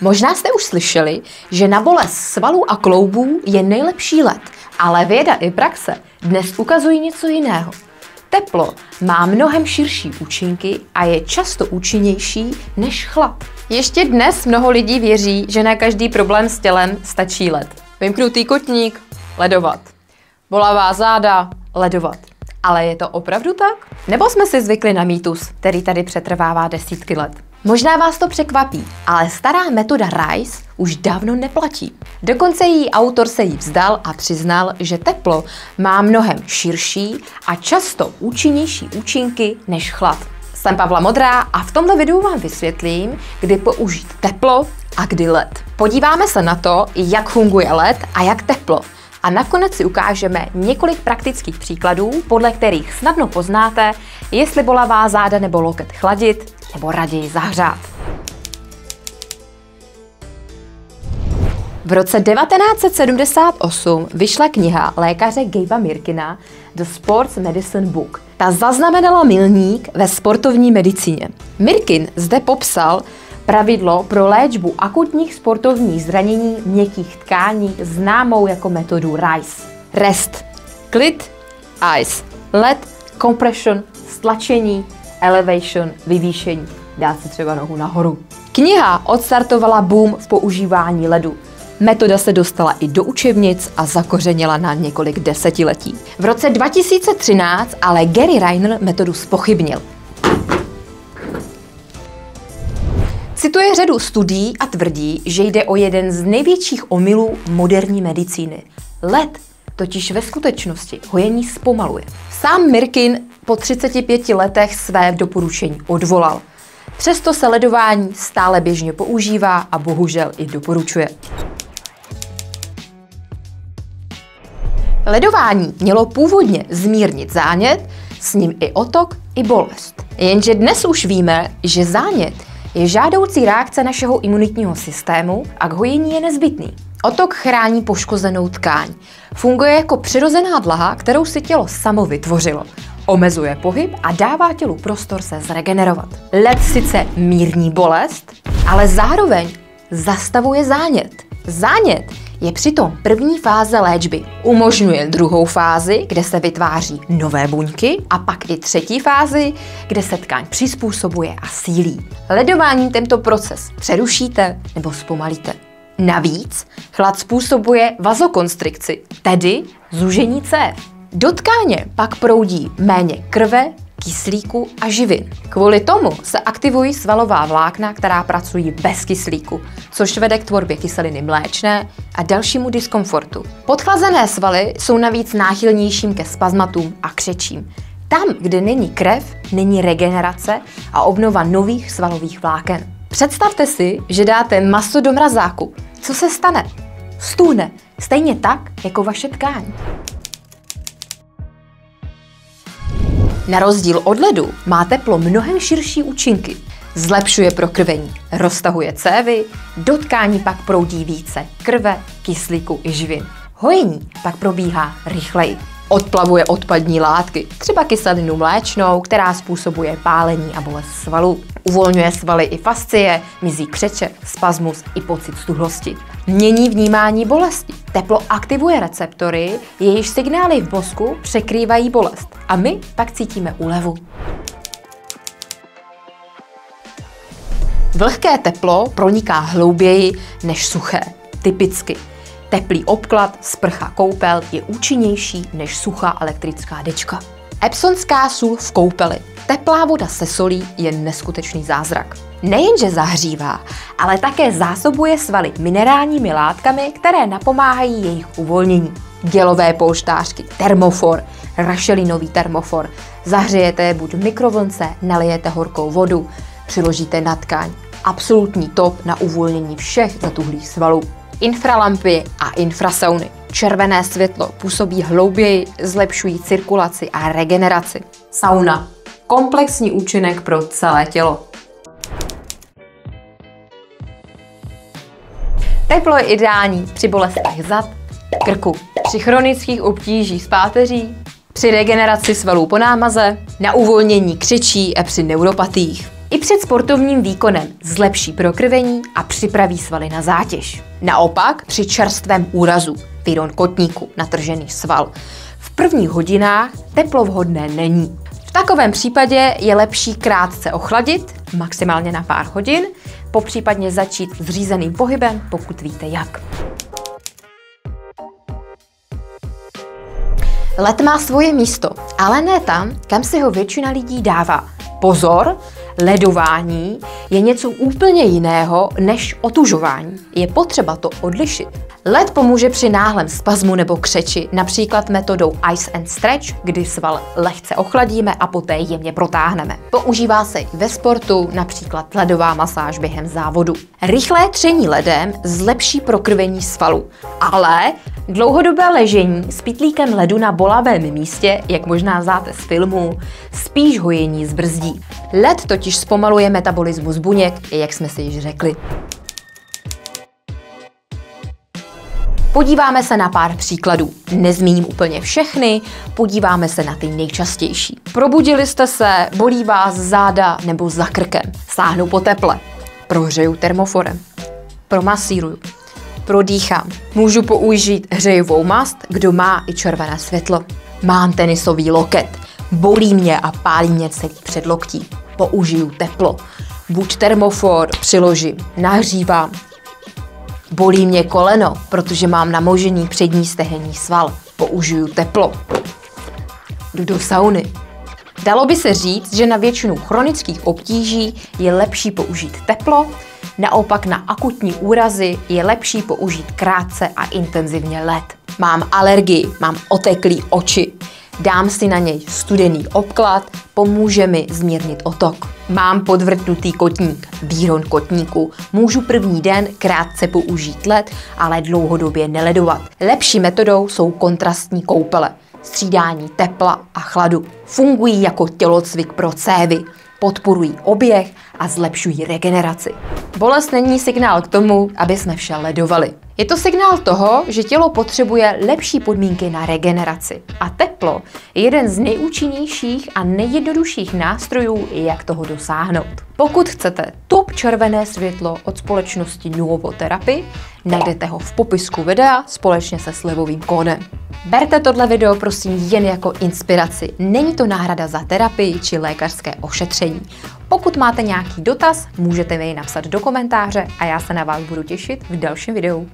Možná jste už slyšeli, že na bolest svalů a kloubů je nejlepší led, ale věda i praxe dnes ukazují něco jiného. Teplo má mnohem širší účinky a je často účinnější než chlad. Ještě dnes mnoho lidí věří, že na každý problém s tělem stačí led. Vymknutý kotník, ledovat. Bolavá záda, ledovat. Ale je to opravdu tak? Nebo jsme si zvykli na mýtus, který tady přetrvává desítky let? Možná vás to překvapí, ale stará metoda RICE už dávno neplatí. Dokonce její autor se jí vzdal a přiznal, že teplo má mnohem širší a často účinnější účinky než chlad. Jsem Pavla Modrá a v tomto videu vám vysvětlím, kdy použít teplo a kdy led. Podíváme se na to, jak funguje led a jak teplo. A nakonec si ukážeme několik praktických příkladů, podle kterých snadno poznáte, jestli bolavá záda nebo loket chladit, nebo raději zahřát. V roce 1978 vyšla kniha lékaře Gabea Mirkina The Sports Medicine Book. Ta zaznamenala milník ve sportovní medicíně. Mirkin zde popsal pravidlo pro léčbu akutních sportovních zranění měkkých tkání známou jako metodu RICE. Rest, klid, ice, led, compression, stlačení, elevation, vyvýšení. Dá si třeba nohu nahoru. Kniha odstartovala boom v používání ledu. Metoda se dostala i do učebnic a zakořenila na několik desetiletí. V roce 2013 ale Gary Rayner metodu zpochybnil. Cituje řadu studií a tvrdí, že jde o jeden z největších omylů moderní medicíny. Led totiž ve skutečnosti hojení zpomaluje. Sám Mirkin po 35 letech své doporučení odvolal. Přesto se ledování stále běžně používá a bohužel i doporučuje. Ledování mělo původně zmírnit zánět, s ním i otok, i bolest. Jenže dnes už víme, že zánět je žádoucí reakce našeho imunitního systému a k hojení je nezbytný. Otok chrání poškozenou tkáň. Funguje jako přirozená dlaha, kterou si tělo samo vytvořilo. Omezuje pohyb a dává tělu prostor se zregenerovat. Led sice mírní bolest, ale zároveň zastavuje zánět. Zánět je přitom první fáze léčby. Umožňuje druhou fázi, kde se vytváří nové buňky, a pak i třetí fázi, kde se tkáň přizpůsobuje a sílí. Ledováním tento proces přerušíte nebo zpomalíte. Navíc chlad způsobuje vazokonstrikci, tedy zúžení cév. Do tkáně pak proudí méně krve, kyslíku a živin. Kvůli tomu se aktivují svalová vlákna, která pracují bez kyslíku, což vede k tvorbě kyseliny mléčné a dalšímu diskomfortu. Podchlazené svaly jsou navíc náchylnějším ke spazmatům a křečím. Tam, kde není krev, není regenerace a obnova nových svalových vláken. Představte si, že dáte maso do mrazáku. Co se stane? Stůhne, stejně tak, jako vaše tkáň. Na rozdíl od ledu má teplo mnohem širší účinky. Zlepšuje prokrvení, roztahuje cévy, do tkání pak proudí více krve, kyslíku i živin. Hojení pak probíhá rychleji. Odplavuje odpadní látky, třeba kyselinu mléčnou, která způsobuje pálení a bolest svalů. Uvolňuje svaly i fascie, mizí křeče, spasmus i pocit stuhlosti. Mění vnímání bolesti. Teplo aktivuje receptory, jejichž signály v mozku překrývají bolest. A my pak cítíme úlevu. Vlhké teplo proniká hlouběji než suché. Typicky teplý obklad, sprcha, koupel je účinnější než suchá elektrická dečka. Epsonská sůl v koupeli. Teplá voda se solí je neskutečný zázrak. Nejenže zahřívá, ale také zásobuje svaly minerálními látkami, které napomáhají jejich uvolnění. Gelové polštářky, termofor, rašelinový termofor. Zahřejete je buď v mikrovlnce, nalijete horkou vodu, přiložíte na tkáň. Absolutní top na uvolnění všech zatuhlých svalů. Infralampy a infrasauny. Červené světlo působí hlouběji, zlepšují cirkulaci a regeneraci. Sauna. Komplexní účinek pro celé tělo. Teplo je ideální při bolestech zad, krku, při chronických obtížích s páteří, při regeneraci svalů po námaze, na uvolnění křečí a při neuropatiích. I před sportovním výkonem zlepší prokrvení a připraví svaly na zátěž. Naopak při čerstvém úrazu, výron kotníku, natržený sval, v prvních hodinách teplo vhodné není. V takovém případě je lepší krátce ochladit, maximálně na pár hodin, popřípadně začít s řízeným pohybem, pokud víte jak. Led má svoje místo, ale ne tam, kam si ho většina lidí dává. Pozor, ledování je něco úplně jiného než otužování. Je potřeba to odlišit. Led pomůže při náhlém spazmu nebo křeči, například metodou Ice and Stretch, kdy sval lehce ochladíme a poté jemně protáhneme. Používá se i ve sportu, například ledová masáž během závodu. Rychlé tření ledem zlepší prokrvení svalu, ale dlouhodobé ležení s pytlíkem ledu na bolavém místě, jak možná znáte z filmů, spíš hojení zbrzdí. Led totiž zpomaluje metabolismus buněk, jak jsme si již řekli. Podíváme se na pár příkladů. Nezmíním úplně všechny, podíváme se na ty nejčastější. Probudili jste se, bolí vás záda nebo za krkem. Sáhnu po teple. Prohřeju termoforem. Promasíruju. Prodýchám. Můžu použít hřejivou mast, kdo má i červené světlo. Mám tenisový loket. Bolí mě a pálí mě celý předloktí. Použiju teplo. Buď termofor přiložím, nahřívám. Bolí mě koleno, protože mám namožený přední stehenní sval. Použiju teplo. Jdu do sauny. Dalo by se říct, že na většinu chronických obtíží je lepší použít teplo, naopak na akutní úrazy je lepší použít krátce a intenzivně led. Mám alergii, mám oteklý oči. Dám si na něj studený obklad, pomůže mi zmírnit otok. Mám podvrtnutý kotník, výron kotníku. Můžu první den krátce použít led, ale dlouhodobě neledovat. Lepší metodou jsou kontrastní koupele, střídání tepla a chladu. Fungují jako tělocvik pro cévy, podporují oběh a zlepšují regeneraci. Bolest není signál k tomu, aby jsme vše ledovali. Je to signál toho, že tělo potřebuje lepší podmínky na regeneraci. A teplo je jeden z nejúčinnějších a nejjednodušších nástrojů, jak toho dosáhnout. Pokud chcete top červené světlo od společnosti Nuovo Therapy, najdete ho v popisku videa společně se slevovým kódem. Berte tohle video prosím jen jako inspiraci. Není to náhrada za terapii či lékařské ošetření. Pokud máte nějaký dotaz, můžete mi jej napsat do komentáře a já se na vás budu těšit v dalším videu.